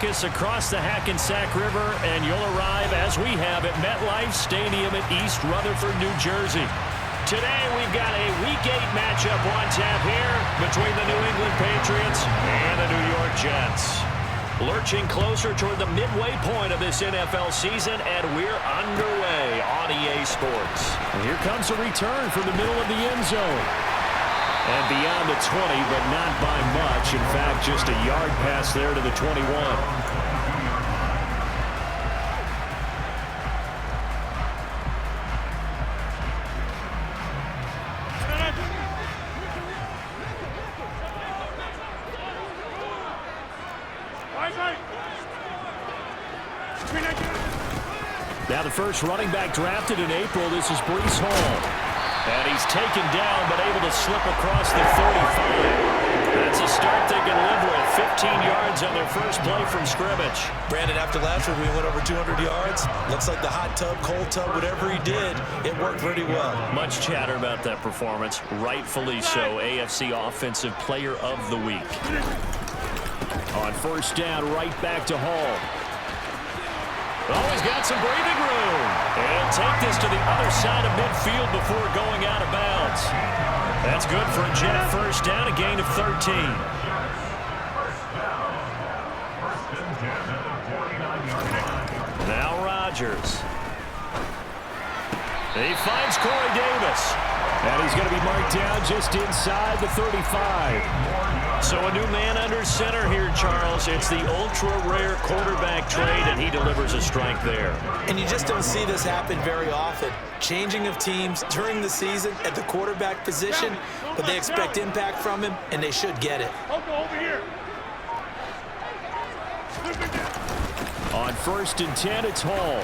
focus across the Hackensack River, and you'll arrive, as we have, at MetLife Stadium in East Rutherford, New Jersey. Today, we've got a Week 8 matchup on tap here between the New England Patriots and the New York Jets. Lurching closer toward the midway point of this NFL season, and we're underway on EA Sports. And here comes a return from the middle of the end zone. And beyond the 20, but not by much. In fact, just a yard pass there to the 21. Now the first running back drafted in April, this is Breece Hall. And he's taken down, but able to slip across the 35. That's a start they can live with. 15 yards on their first play from scrimmage. Brandon, after last week, we went over 200 yards. Looks like the hot tub, cold tub, whatever he did, it worked pretty well. Much chatter about that performance. Rightfully so. AFC Offensive Player of the Week. On first down, right back to Hall. Oh, he's got some breathing room. And he'll take this to the other side of midfield before going out of bounds. That's good for a Jet first down, a gain of 13. Now Rodgers. He finds Corey Davis. And he's going to be marked down just inside the 35. So a new man under center here, Charles. It's the ultra-rare quarterback trade, and he delivers a strike there. And you just don't see this happen very often. Changing of teams during the season at the quarterback position, but they expect impact from him, and they should get it. On first and 10, it's Hall.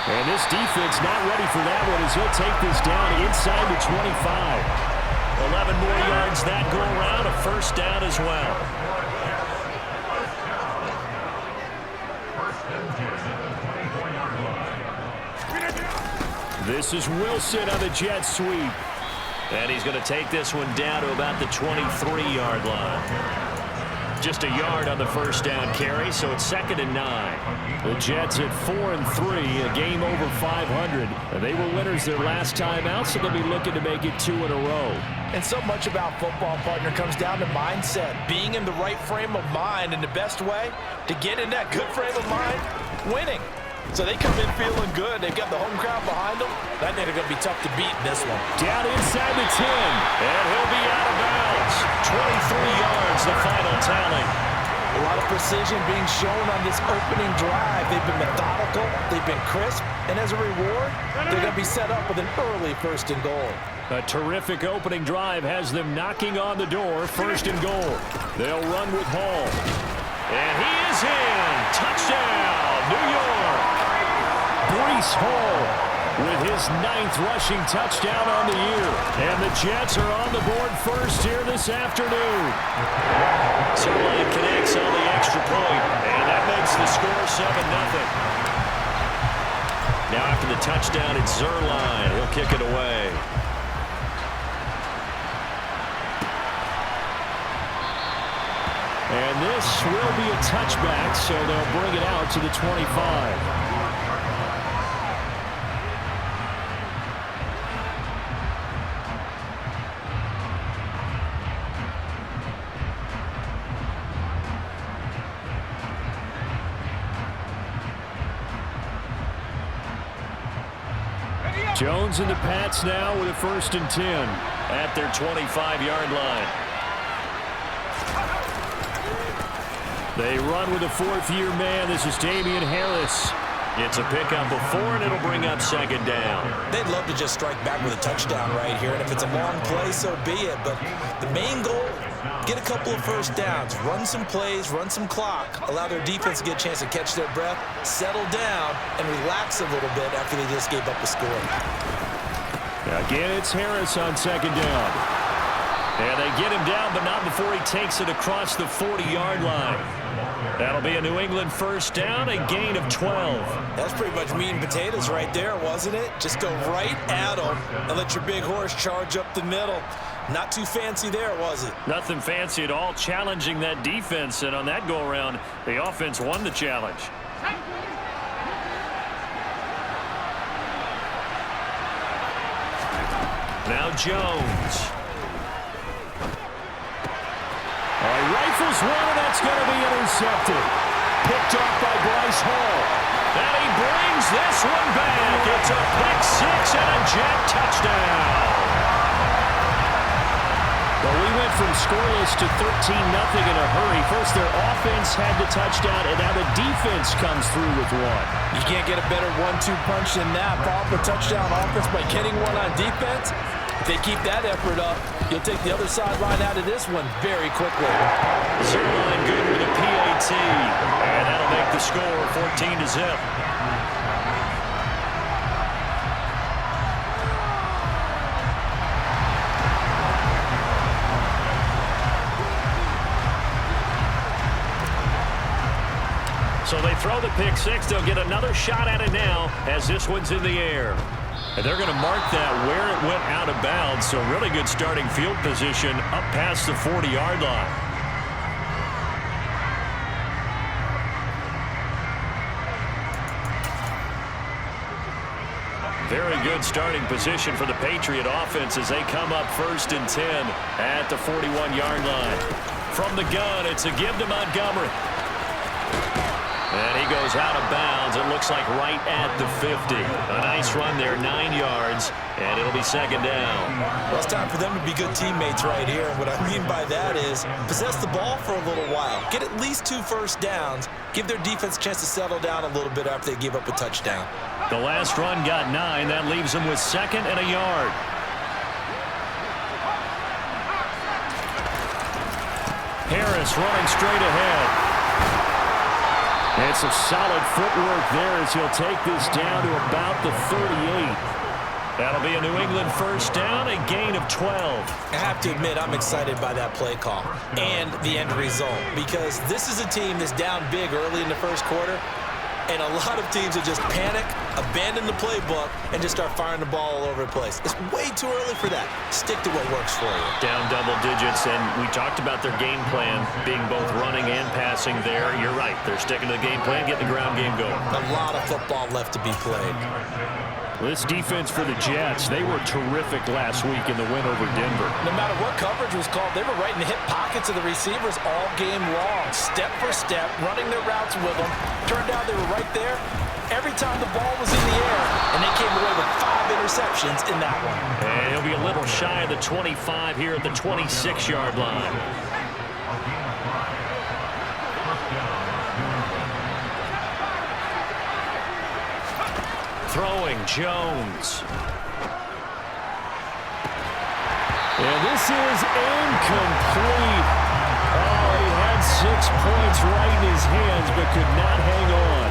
And this defense not ready for that one as he'll take this down inside the 25. 11 more yards that go around, a first down as well. This is Wilson on the jet sweep. And he's going to take this one down to about the 23-yard line. Just a yard on the first down carry, so it's 2nd and 9. The Jets at 4-3, a game over 500. And they were winners their last time out, so they'll be looking to make it 2 in a row. And so much about football, partner, comes down to mindset. Being in the right frame of mind, and the best way to get in that good frame of mind, winning. So they come in feeling good. They've got the home crowd behind them. I think they're going to be tough to beat in this one. Down inside the 10. And he'll be out of bounds. 23 yards, the final tally. A lot of precision being shown on this opening drive. They've been methodical. They've been crisp. And as a reward, they're going to be set up with an early 1st and goal. A terrific opening drive has them knocking on the door. 1st and goal. They'll run with Hall. And he is in. Touchdown, New York. Breece Hall with his 9th rushing touchdown on the year. And the Jets are on the board first here this afternoon. Zerline connects on the extra point, and that makes the score 7-0. Now after the touchdown, it's Zerline. He'll kick it away. And this will be a touchback, so they'll bring it out to the 25. Jones and the Pats now with a 1st and 10 at their 25-yard line. They run with a 4th-year man. This is Damian Harris. It's a pickup of 4, and it'll bring up 2nd down. They'd love to just strike back with a touchdown right here, and if it's a long play, so be it. But the main goal, get a couple of first downs, run some plays, run some clock, allow their defense to get a chance to catch their breath, settle down, and relax a little bit after they just gave up a score. Again, it's Harris on 2nd down. And they get him down, but not before he takes it across the 40-yard line. That'll be a New England first down, a gain of 12. That's pretty much meat and potatoes right there, wasn't it? Just go right at them and let your big horse charge up the middle. Not too fancy there, was it? Nothing fancy at all, challenging that defense, and on that go-around, the offense won the challenge. Now Jones. Rifles one, and that's going to be intercepted. Picked off by Breece Hall. And he brings this one back. It's a pick six and a Jet touchdown. Well, we went from scoreless to 13-0 in a hurry. First, their offense had the touchdown, and now the defense comes through with one. You can't get a better 1-2 punch than that. Follow up a touchdown offense by getting one on defense. If they keep that effort up, you'll take the other sideline out of this one very quickly. Zerline good with a PAT, and that'll make the score 14-0. So they throw the pick six. They'll get another shot at it now as this one's in the air. And they're going to mark that where it went out of bounds. So really good starting field position up past the 40-yard line. Very good starting position for the Patriot offense as they come up 1st and 10 at the 41-yard line. From the gun, it's a give to Montgomery. And he goes out of bounds. It looks like right at the 50. A nice run there, 9 yards, and it'll be 2nd down. Well, it's time for them to be good teammates right here. And what I mean by that is possess the ball for a little while. Get at least 2 first downs. Give their defense a chance to settle down a little bit after they give up a touchdown. The last run got 9. That leaves them with 2nd and a yard. Harris running straight ahead. It's a solid footwork there as he'll take this down to about the 38. That'll be a New England first down, a gain of 12. I have to admit, I'm excited by that play call and the end result because this is a team that's down big early in the first quarter, and a lot of teams will just panic, abandon the playbook, and just start firing the ball all over the place. It's way too early for that. Stick to what works for you. Down double digits, and we talked about their game plan being both running and passing there. You're right. They're sticking to the game plan, getting the ground game going. A lot of football left to be played. This defense for the Jets, they were terrific last week in the win over Denver. No matter what coverage was called, they were right in the hip pockets of the receivers all game long, step for step, running their routes with them. Turned out they were right there every time the ball was in the air, and they came away with 5 interceptions in that one. And he'll be a little shy of the 25 here at the 26-yard line. Throwing, Jones. And this is incomplete. Oh, he had 6 points right in his hands, but could not hang on.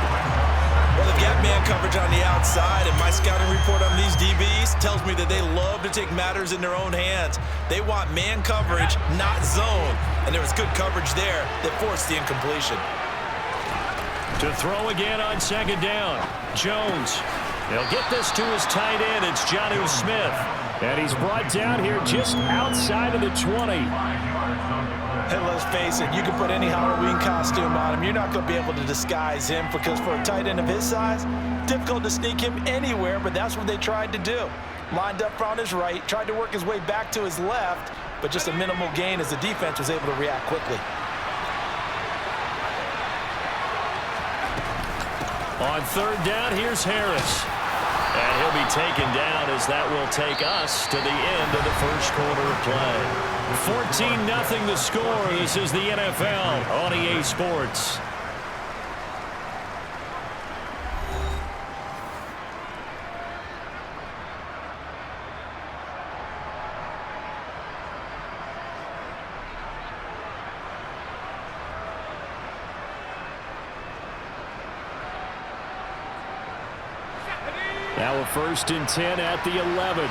Well, they've got man coverage on the outside, and my scouting report on these DBs tells me that they love to take matters in their own hands. They want man coverage, not zone. And there was good coverage there that forced the incompletion. To throw again on 2nd down. Jones. He'll get this to his tight end. It's Jonnu Smith. And he's brought down here just outside of the 20. And let's face it, you can put any Halloween costume on him. You're not going to be able to disguise him because for a tight end of his size, difficult to sneak him anywhere, but that's what they tried to do. Lined up on his right, tried to work his way back to his left, but just a minimal gain as the defense was able to react quickly. On 3rd down, here's Harris. And he'll be taken down as that will take us to the end of the first quarter of play. 14-0 the score. This is the NFL on EA Sports. Now a 1st and 10 at the 11.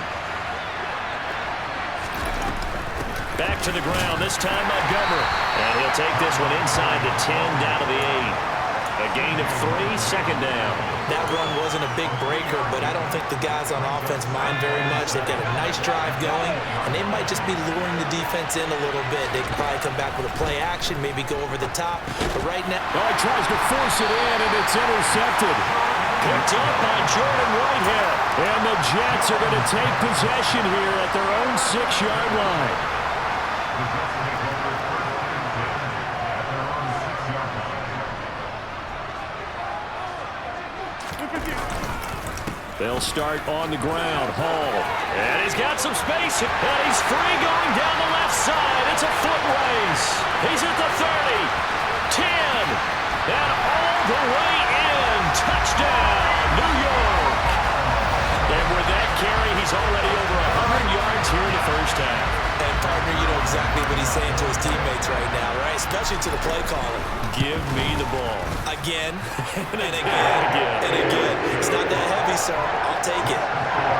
Back to the ground, this time Montgomery. And he'll take this one inside the 10, down to the 8. A gain of 3, second down. That run wasn't a big breaker, but I don't think the guys on offense mind very much. They've got a nice drive going, and they might just be luring the defense in a little bit. They can probably come back with a play action, maybe go over the top. But right now... Oh, he tries to force it in, and it's intercepted. Picked up by Jordan Whitehead. And the Jets are going to take possession here at their own 6-yard line. They'll start on the ground. Hall. And he's got some space. And he's free going down the left side. It's a foot race. He's at the 30, 10, and all the way in. Touchdown, New York. And with that carry, he's already over 100 yards here in the first half. And, partner, you know exactly what he's saying to his teammates right now, right? Especially to the play caller. Give me the ball. Again, and again, and again. It's not that heavy, sir. I'll take it.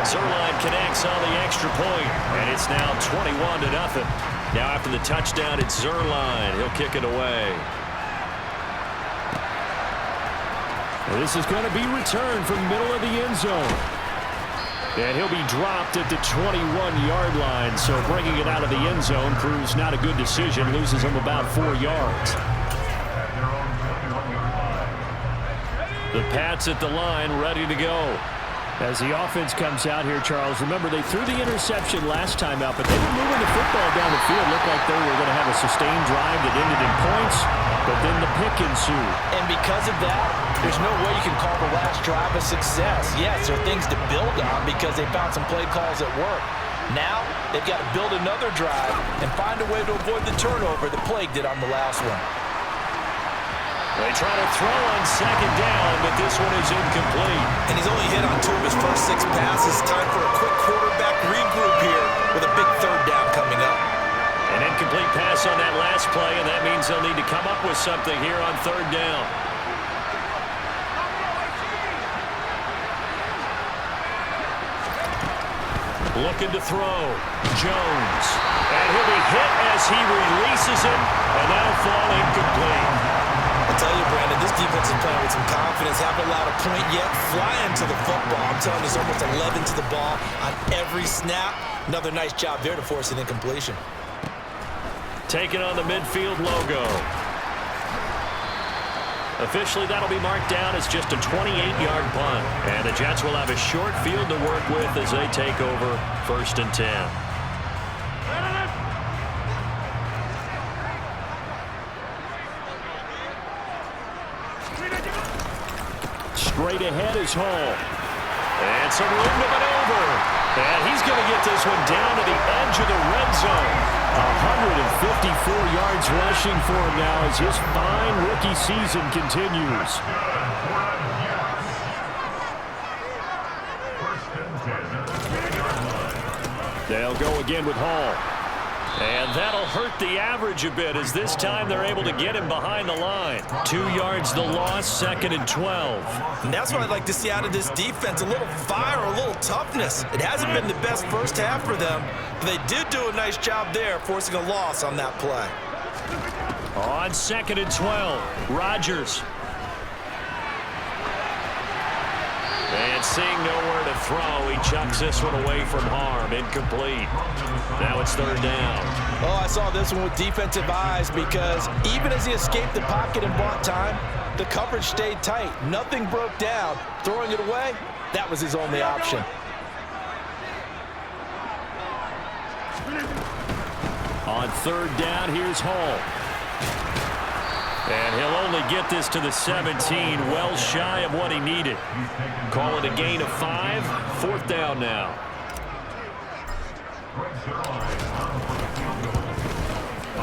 Zerline connects on the extra point, and it's now 21-0. Now after the touchdown, it's Zerline. He'll kick it away. Well, this is going to be returned from the middle of the end zone. And he'll be dropped at the 21-yard line, so bringing it out of the end zone proves not a good decision. Loses him about 4 yards. The Pats at the line, ready to go. As the offense comes out here, Charles, remember they threw the interception last time out, but they were moving the football down the field. Looked like they were going to have a sustained drive that ended in points, but then the pick ensued. And because of that, there's no way you can call the last drive a success. Yes, there are things to build on because they found some play calls that work. Now, they've got to build another drive and find a way to avoid the turnover the Plague did on the last one. They try to throw on second down, but this one is incomplete. And he's only hit on 2 of his first 6 passes. Time for a quick quarterback regroup here with a big third down coming up. An incomplete pass on that last play, and that means they'll need to come up with something here on third down. Looking to throw. Jones. And he'll be hit as he releases it, and that'll fall incomplete. I'll tell you, Brandon, this defense is playing with some confidence. Haven't allowed a point yet. Flying to the football. I'm telling you, there's almost 11 to the ball on every snap. Another nice job there to force an incompletion. Taking on the midfield logo. Officially, that'll be marked down as just a 28-yard punt. And the Jets will have a short field to work with as they take over 1st and 10. Straight ahead is Hall. And some room to maneuver. And he's going to get this one down to the edge of the red zone. 154 yards rushing for him now as his fine rookie season continues. They'll go again with Hall. And that'll hurt the average a bit as this time they're able to get him behind the line. 2 yards the loss, 2nd and 12. And that's what I'd like to see out of this defense, a little fire, a little toughness. It hasn't been the best first half for them, but they did do a nice job there forcing a loss on that play. On 2nd and 12, Rodgers. And seeing nowhere to throw, he chucks this one away from harm. Incomplete. Now it's third down. Oh, I saw this one with defensive eyes because even as he escaped the pocket and bought time, the coverage stayed tight. Nothing broke down. Throwing it away, that was his only option. On third down, here's Hall. And he'll only get this to the 17, well shy of what he needed. Call it a gain of 5, 4th down now.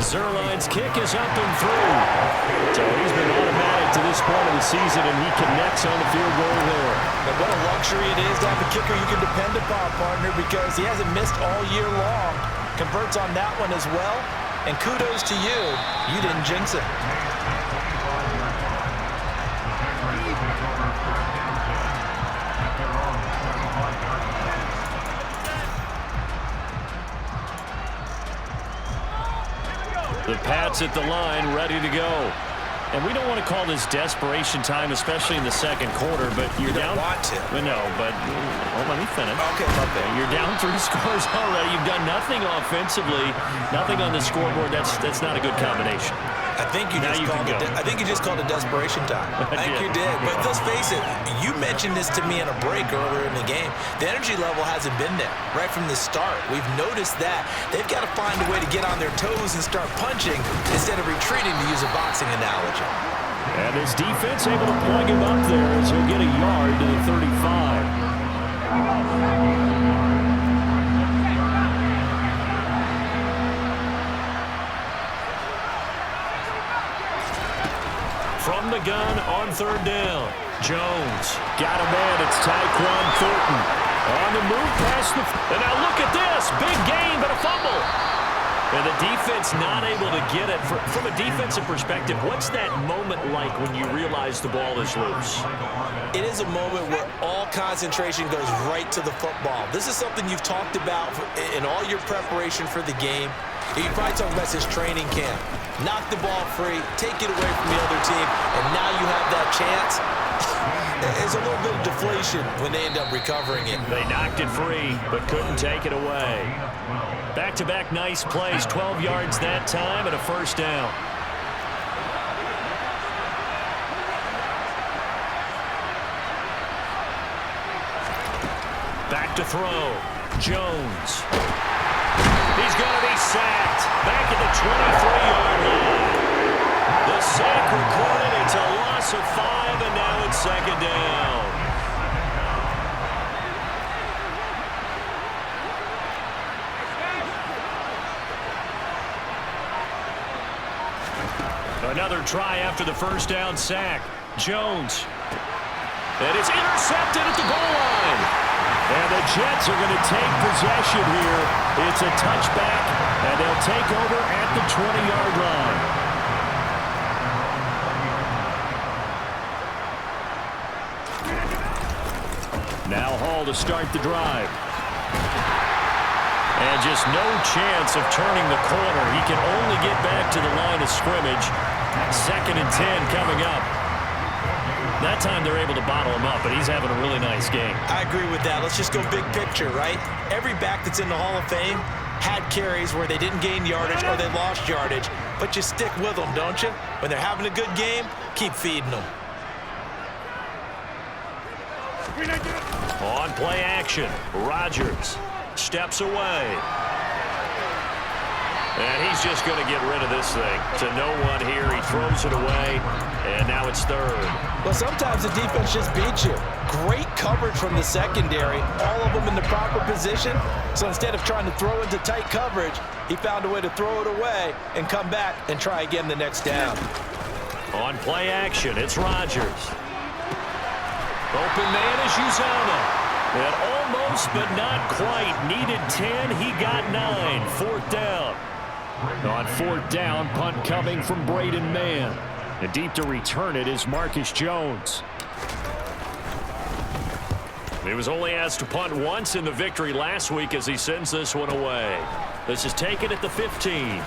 Zerline's kick is up and through. So he's been automatic to this point of the season, and he connects on the field goal there. And what a luxury it is to have a kicker you can depend upon, partner, because he hasn't missed all year long. Converts on that one as well. And kudos to you. You didn't jinx it. The Pats at the line, ready to go. And we don't want to call this desperation time, especially in the second quarter, but you're down. You don't want to. No, but let me finish. Okay, my bad. You're down 3 scores already. You've done nothing offensively, nothing on the scoreboard. That's not a good combination. I think you just called it desperation time. I think you did. But let's face it, you mentioned this to me in a break earlier in the game. The energy level hasn't been there right from the start. We've noticed that. They've got to find a way to get on their toes and start punching instead of retreating, to use a boxing analogy. And his defense able to plug him up there as he'll get a yard to the 35. From the gun on 3rd down. Jones got a man. It's Tyquan Thornton. On the move past the... And now look at this. Big gain, but a fumble. And the defense not able to get it. From a defensive perspective, what's that moment like when you realize the ball is loose? It is a moment where all concentration goes right to the football. This is something you've talked about in all your preparation for the game. You probably talked about this training camp. Knock the ball free, take it away from the other team, and now you have that chance. There's a little bit of deflation when they end up recovering it. They knocked it free, but couldn't take it away. Back-to-back nice plays, 12 yards that time and a 1st down. Back to throw. Jones. He's going to be sacked. Back at the 23-yard line. The sack recorded. It's a loss of 5, and now it's 2nd down. Another try after the 1st down sack. Jones. And it's intercepted at the goal line. And the Jets are going to take possession here. It's a touchback, and they'll take over at the 20-yard line. Now Hall to start the drive. And just no chance of turning the corner. He can only get back to the line of scrimmage. 2nd and 10 coming up. That time they're able to bottle him up, but he's having a really nice game. I agree with that. Let's just go big picture, right? Every back that's in the Hall of Fame had carries where they didn't gain yardage or they lost yardage, but you stick with them, don't you? When they're having a good game, keep feeding them. On play action, Rodgers steps away. And he's just going to get rid of this thing to no one here. He throws it away, and now it's 3rd. Well, sometimes the defense just beats you. Great coverage from the secondary, all of them in the proper position. So instead of trying to throw into tight coverage, he found a way to throw it away and come back and try again the next down. On play action, it's Rodgers. Open man is Uzomah. And almost, but not quite. Needed 10, he got 9. 4th down. On 4th down, punt coming from Braden Mann. And deep to return it is Marcus Jones. He was only asked to punt once in the victory last week as he sends this one away. This is taken at the 15.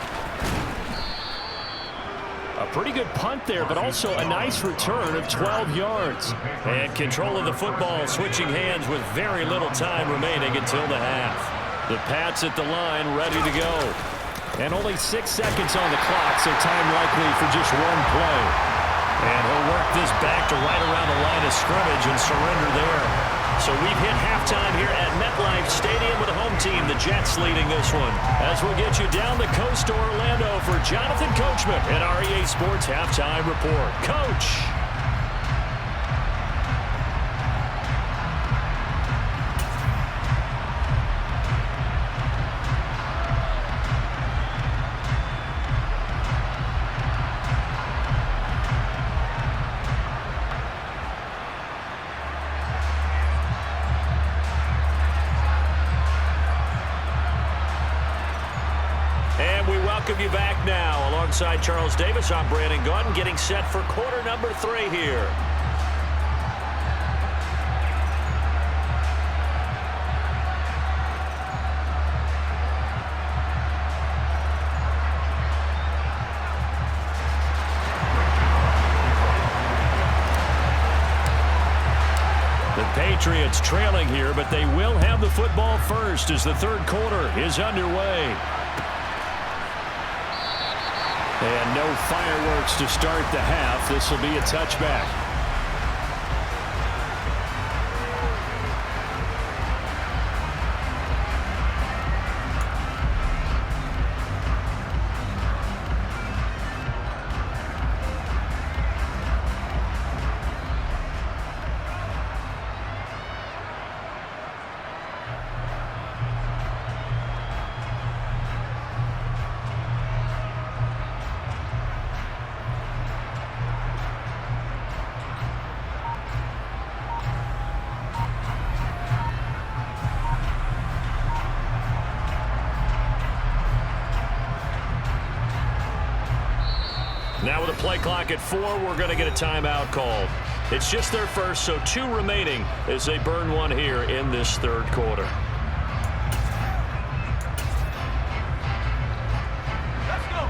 A pretty good punt there, but also a nice return of 12 yards. And control of the football switching hands with very little time remaining until the half. The Pats at the line ready to go. And only 6 seconds on the clock, so time likely for just one play. And he'll work this back to right around the line of scrimmage and surrender there. So we've hit halftime here at MetLife Stadium with the home team, the Jets, leading this one. As we'll get you down the coast to Orlando for Jonathan Coachman at our EA Sports Halftime Report. Coach. Welcome you back now. Alongside Charles Davis, I'm Brandon Gunn, getting set for quarter number 3 here. Patriots trailing here, but they will have the football first as the third quarter is underway. And no fireworks to start the half. This will be a touchback. Now with a play clock at 4, we're going to get a timeout called. It's just their first, so 2 remaining as they burn one here in this third quarter. Let's go.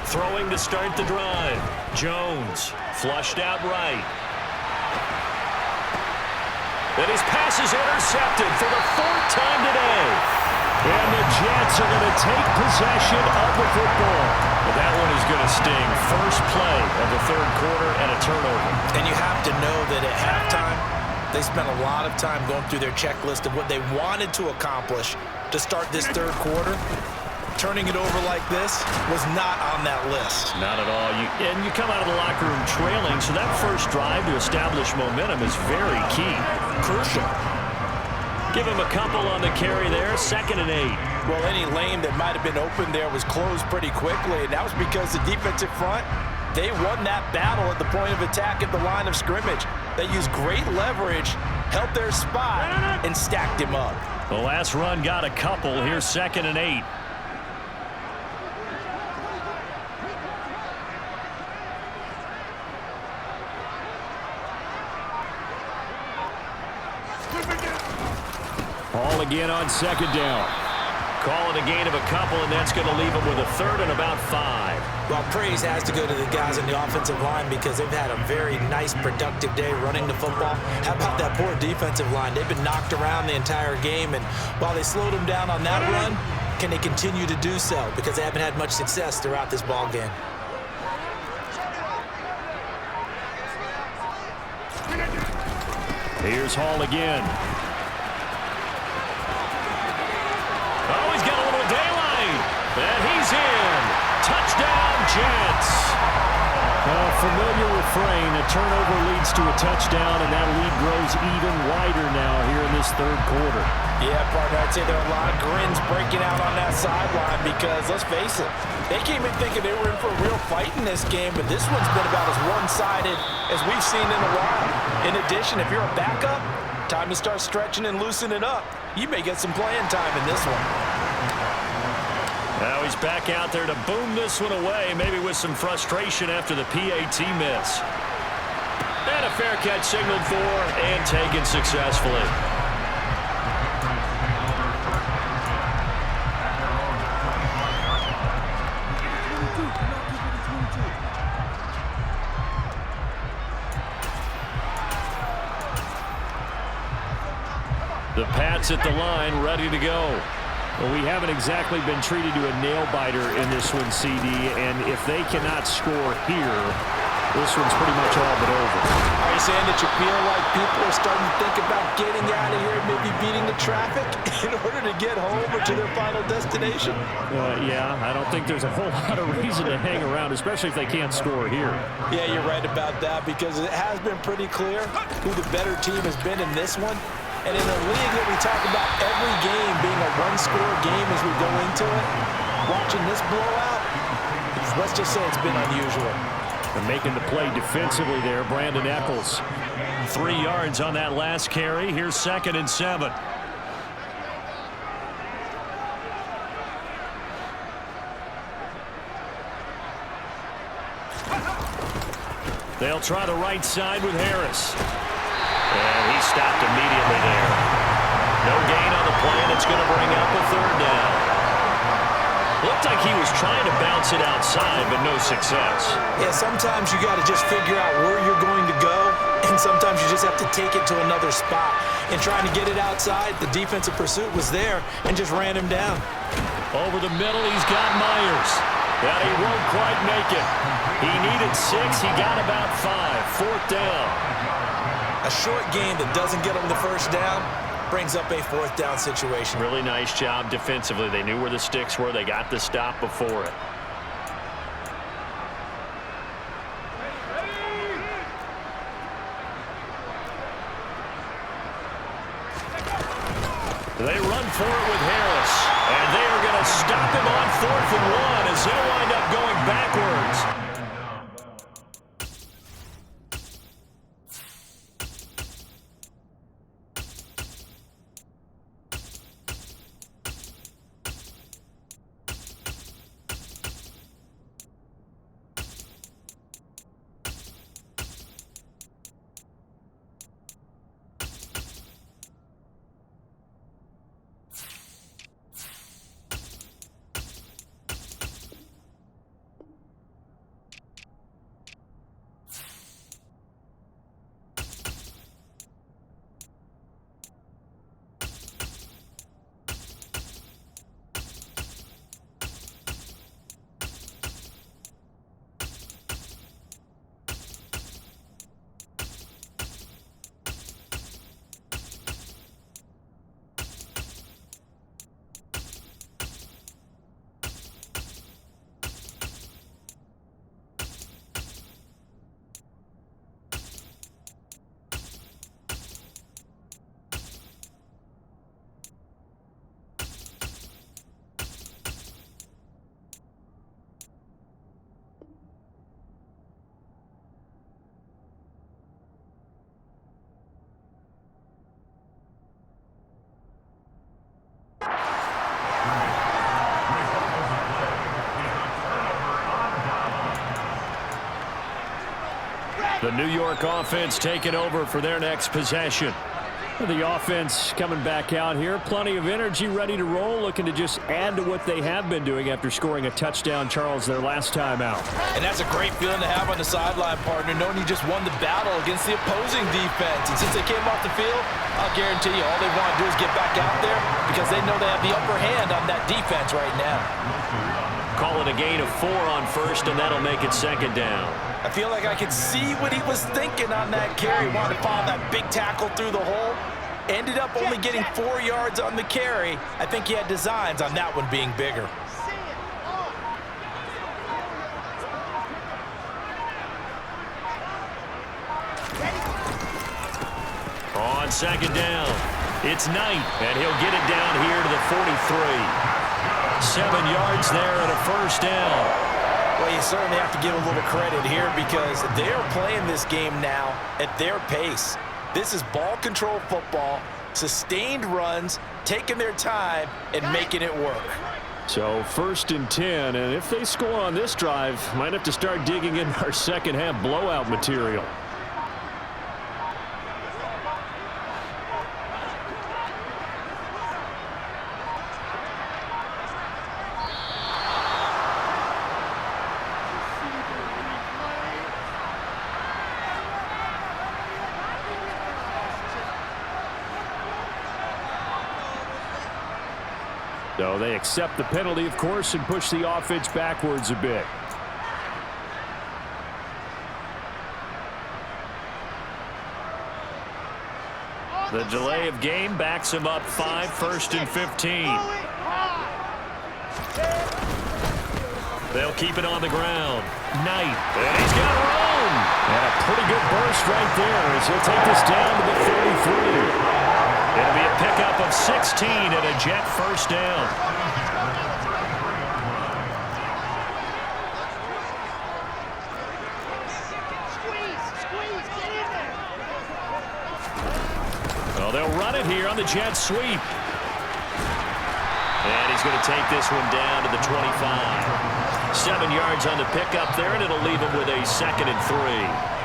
Throwing to start the drive. Jones flushed out right. And his pass is intercepted for the 4th time today. And the Jets are going to take possession of the football. Well, that one is going to sting. First play of the third quarter and a turnover. And you have to know that at halftime, they spent a lot of time going through their checklist of what they wanted to accomplish to start this third quarter. Turning it over like this was not on that list. Not at all. And you come out of the locker room trailing, so that first drive to establish momentum is very key. Crucial. Give him a couple on the carry there, 2nd and 8. Well, any lane that might have been open there was closed pretty quickly, and that was because the defensive front, they won that battle at the point of attack at the line of scrimmage. They used great leverage, held their spot, and stacked him up. The last run got a couple. Here's 2nd and 8. Ball again on 2nd down. Call it a gain of a couple, and that's going to leave them with a 3rd and about 5. Well, praise has to go to the guys on the offensive line because they've had a very nice, productive day running the football. How about that poor defensive line? They've been knocked around the entire game, and while they slowed them down on that run, can they continue to do so? Because they haven't had much success throughout this ball game. Here's Hall again. Oh, he's got a little daylight. And he's in. Touchdown, Jets. A familiar refrain. A turnover leads to a touchdown, and that lead grows even wider now here in this third quarter. Yeah, partner, I'd say there are a lot of grins breaking out on that sideline because, let's face it, they came in thinking they were in for a real fight in this game, but this one's been about as one-sided as we've seen in a while. In addition, if you're a backup, time to start stretching and loosening up. You may get some playing time in this one. Now he's back out there to boom this one away, maybe with some frustration after the PAT miss. And a fair catch signaled for and taken successfully. The Pats at the line, ready to go. Well, we haven't exactly been treated to a nail-biter in this one, CD, and if they cannot score here, this one's pretty much all but over. Are you saying that you feel like people are starting to think about getting out of here and maybe beating the traffic in order to get home or to their final destination? Yeah, I don't think there's a whole lot of reason to hang around, especially if they can't score here. Yeah, you're right about that because it has been pretty clear who the better team has been in this one. And in a league that we talk about every game being a one-score game as we go into it, watching this blowout, let's just say it's been unusual. And making the play defensively there, Brandon Eccles. 3 yards on that last carry. Here's 2nd and 7. They'll try the right side with Harris. And he stopped immediately there. No gain on the play, and it's going to bring up a 3rd down. Looked like he was trying to bounce it outside, but no success. Yeah, sometimes you got to just figure out where you're going to go, and sometimes you just have to take it to another spot. And trying to get it outside, the defensive pursuit was there and just ran him down. Over the middle, he's got Myers. But he won't quite make it. He needed 6. He got about 5. 4th down. A short game that doesn't get him the first down brings up a 4th down situation. Really nice job defensively. They knew where the sticks were. They got the stop before it. They run for it with Harris. And they are going to stop him on 4th and 1 as they'll wind up going backwards. The New York offense taking over for their next possession. The offense coming back out here. Plenty of energy, ready to roll, looking to just add to what they have been doing after scoring a touchdown, Charles, their last time out. And that's a great feeling to have on the sideline, partner, knowing you just won the battle against the opposing defense. And since they came off the field, I'll guarantee you all they want to do is get back out there because they know they have the upper hand on that defense right now. Call it a gain of 4 on 1st, and that'll make it 2nd down. I feel like I could see what he was thinking on that carry. Wanted to follow that big tackle through the hole. Ended up only getting 4 yards on the carry. I think he had designs on that one being bigger. On 2nd down, it's Knight, and he'll get it down here to the 43. 7 yards there and a 1st down. Well, you certainly have to give a little credit here because they're playing this game now at their pace. This is ball control football, sustained runs, taking their time, and making it work. So 1st and 10, and if they score on this drive, might have to start digging in our second half blowout material. So they accept the penalty, of course, and push the offense backwards a bit. The delay of game backs him up 5, 1st and 15. They'll keep it on the ground. Knight, and he's got room. And a pretty good burst right there as he'll take this down to the 43. It'll be a pickup of 16 and a Jet 1st down. Well, they'll run it here on the Jet sweep. And he's going to take this one down to the 25. 7 yards on the pickup there, and it'll leave him with a 2nd and 3.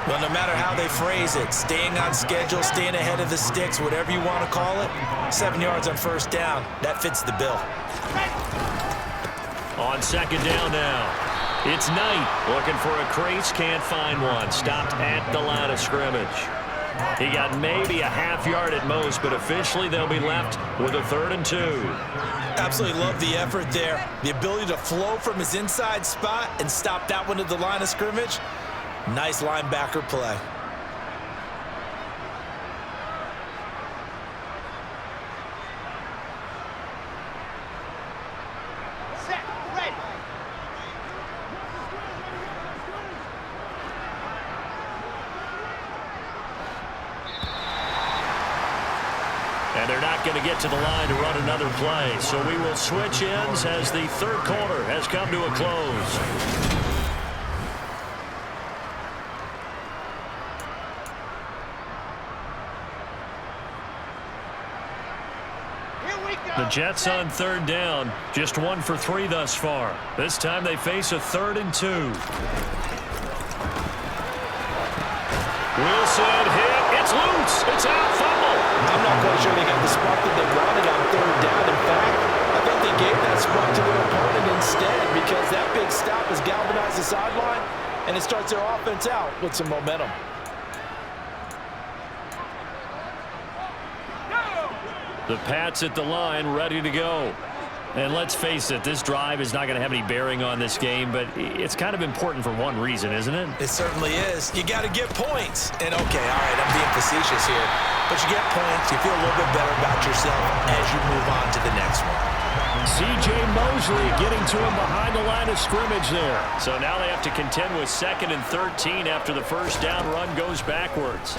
Well, no matter how they phrase it, staying on schedule, staying ahead of the sticks, whatever you want to call it, 7 yards on 1st down, that fits the bill. On second down now. It's Knight looking for a crease, can't find one. Stopped at the line of scrimmage. He got maybe a half yard at most, but officially they'll be left with a 3rd and 2. Absolutely love the effort there. The ability to flow from his inside spot and stop that one at the line of scrimmage. Nice linebacker play. And they're not going to get to the line to run another play. So we will switch ends as the 3rd quarter has come to a close. The Jets on 3rd down. Just 1 for 3 thus far. This time they face a 3rd and 2. Wilson hit. It's loose. It's out. Fumble. I'm not quite sure they got the spark that they wanted on 3rd down. In fact, I think they gave that spark to their opponent instead because that big stop has galvanized the sideline, and it starts their offense out with some momentum. The Pats at the line, ready to go. And let's face it, this drive is not going to have any bearing on this game, but it's kind of important for one reason, isn't it? It certainly is. You got to get points. And, okay, all right, I'm being facetious here. But you get points, you feel a little bit better about yourself as you move on to the next one. C.J. Mosley getting to him behind the line of scrimmage there. So now they have to contend with 2nd and 13 after the first down run goes backwards.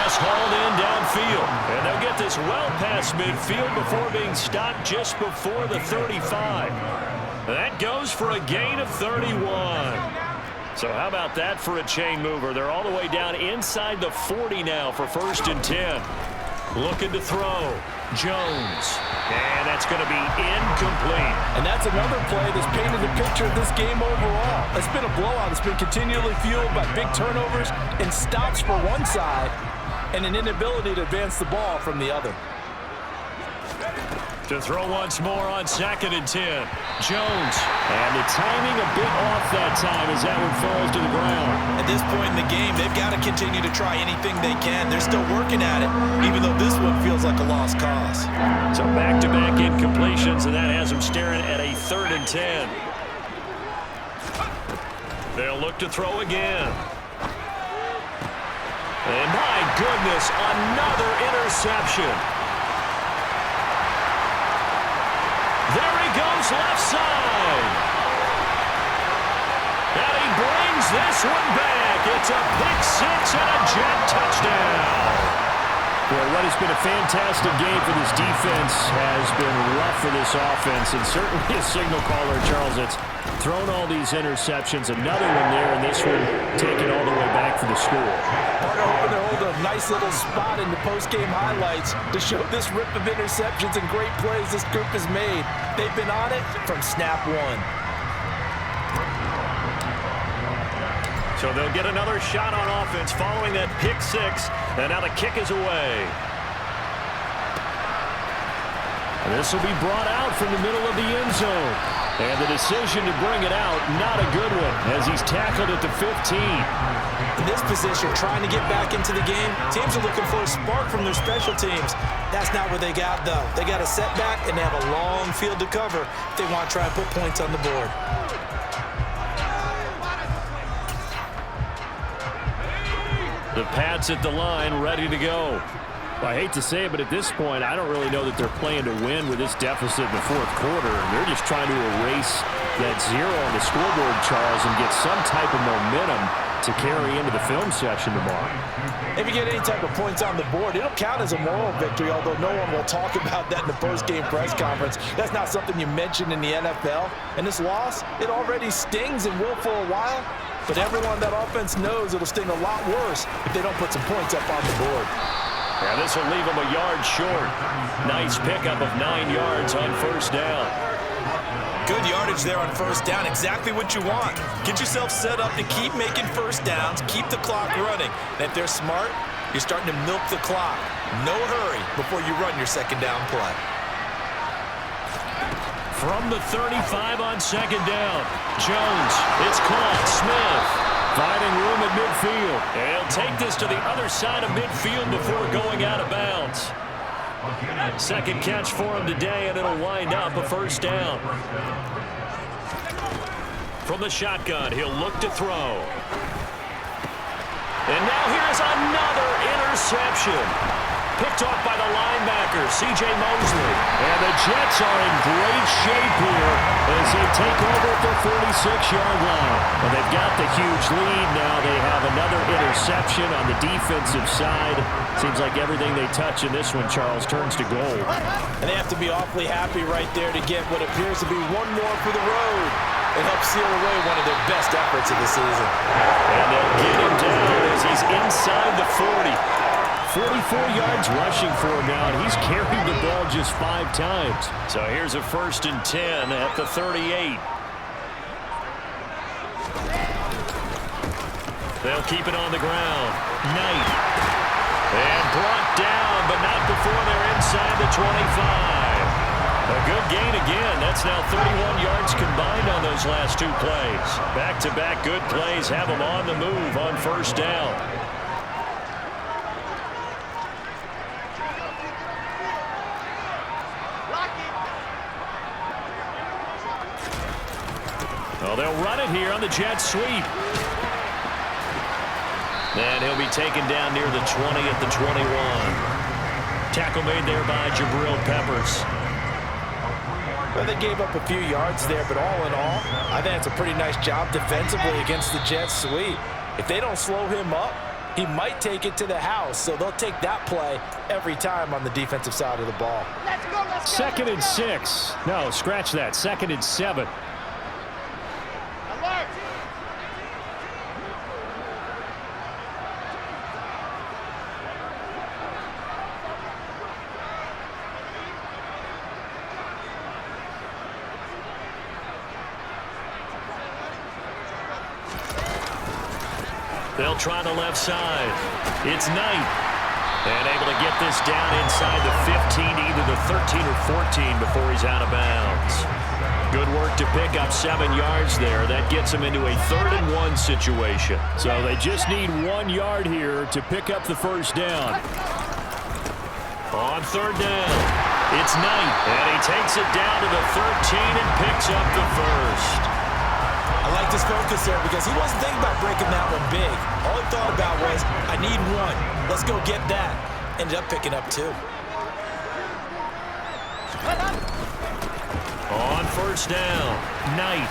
Hauled in downfield, and they'll get this well past midfield before being stopped just before the 35. That goes for a gain of 31. So how about that for a chain mover? They're all the way down inside the 40 now for 1st and 10. Looking to throw. Jones. And that's going to be incomplete. And that's another play that's painted the picture of this game overall. It's been a blowout. It's been continually fueled by big turnovers and stops for one side and an inability to advance the ball from the other. To throw once more on 2nd and 10. Jones. And the timing a bit off that time as that one falls to the ground. At this point in the game, they've got to continue to try anything they can. They're still working at it, even though this one feels like a lost cause. So back-to-back incompletions, and that has them staring at a 3rd and 10. They'll look to throw again. And my goodness, another interception. There he goes left side. And he brings this one back. It's a pick 6 and a Jet touchdown. Boy, what has been a fantastic game for this defense has been rough for this offense, and certainly a signal caller, Charles, it's thrown all these interceptions. Another one there, and this one taken all the way back for the score. Part of hoping to hold a nice little spot in the post-game highlights to show this rip of interceptions and great plays this group has made. They've been on it from snap one. So they'll get another shot on offense following that pick 6, and now the kick is away. And this will be brought out from the middle of the end zone. And the decision to bring it out, not a good one, as he's tackled at the 15. In this position, trying to get back into the game, teams are looking for a spark from their special teams. That's not what they got, though. They got a setback, and they have a long field to cover if they want to try and put points on the board. The Pats at the line, ready to go. Well, I hate to say it, but at this point, I don't really know that they're playing to win with this deficit in the 4th quarter. They're just trying to erase that 0 on the scoreboard, Charles, and get some type of momentum to carry into the film session tomorrow. If you get any type of points on the board, it'll count as a moral victory, although no one will talk about that in the post-game press conference. That's not something you mention in the NFL. And this loss, it already stings and will for a while, but everyone on that offense knows it'll sting a lot worse if they don't put some points up on the board. Yeah, this will leave them a yard short. Nice pickup of 9 yards on 1st down. Good yardage there on 1st down, exactly what you want. Get yourself set up to keep making 1st downs, keep the clock running. And if they're smart, you're starting to milk the clock. No hurry before you run your 2nd down play. From the 35 on second down. Jones, it's caught. Smith finding room at midfield. And he'll take this to the other side of midfield before going out of bounds. Second catch for him today, and it'll wind up a first down. From the shotgun, he'll look to throw. And now here's another interception. Picked off by the linebacker, C.J. Mosley. And the Jets are in great shape here as they take over at the 46-yard line. And they've got the huge lead now. They have another interception on the defensive side. Seems like everything they touch in this one, Charles, turns to gold. And they have to be awfully happy right there to get what appears to be one more for the road. It helps seal away one of their best efforts of the season. And they'll get him down as he's inside the 40. 44 yards rushing for him now, and he's carried the ball just 5 times. So here's a 1st and 10 at the 38. They'll keep it on the ground. Knight. And brought down, but not before they're inside the 25. A good gain again. That's now 31 yards combined on those last 2 plays. Back-to-back good plays have them on the move on first down. Well, they'll run it here on the jet sweep. And he'll be taken down near the 20 at the 21. Tackle made there by Jabril Peppers. Well, they gave up a few yards there, but all in all, I think it's a pretty nice job defensively against the jet sweep. If they don't slow him up, he might take it to the house, so they'll take that play every time on the defensive side of the ball. Let's go. 2nd and 6. No, scratch that. 2nd and 7. Alert. They'll try the left side. It's Knight. And able to get this down inside the 15, either the 13 or 14 before he's out of bounds. Good work to pick up 7 yards there. That gets him into a 3rd and 1 situation. So they just need 1 yard here to pick up the first down. On 3rd down, it's Knight. And he takes it down to the 13 and picks up the first. I like this focus there because he wasn't thinking about breaking that one big. All he thought about was, I need 1. Let's go get that. Ended up picking up 2. On 1st down, Knight.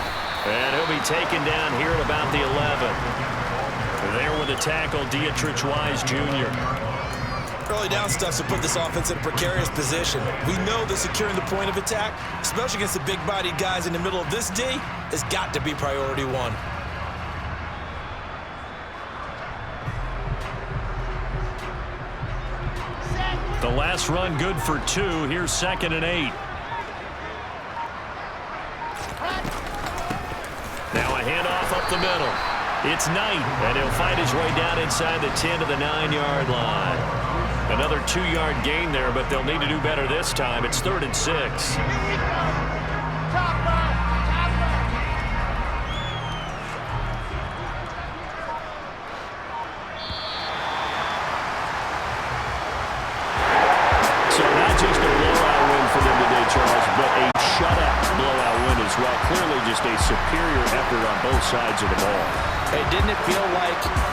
And he'll be taken down here at about the 11. There with a tackle, Dietrich Wise Jr. Early down stuff to put this offense in a precarious position. We know that securing the point of attack, especially against the big-bodied guys in the middle of this D, has got to be priority 1. The last run good for 2. Here's 2nd and 8. Now a handoff up the middle. It's Knight, and he'll find his way down inside the 10 to the 9-yard line. Another 2-yard gain there, but they'll need to do better this time. It's 3rd and 6. So not just a blowout win for them today, Charles, but a shutout blowout win as well. Clearly just a superior effort on both sides of the ball. Hey, didn't it feel like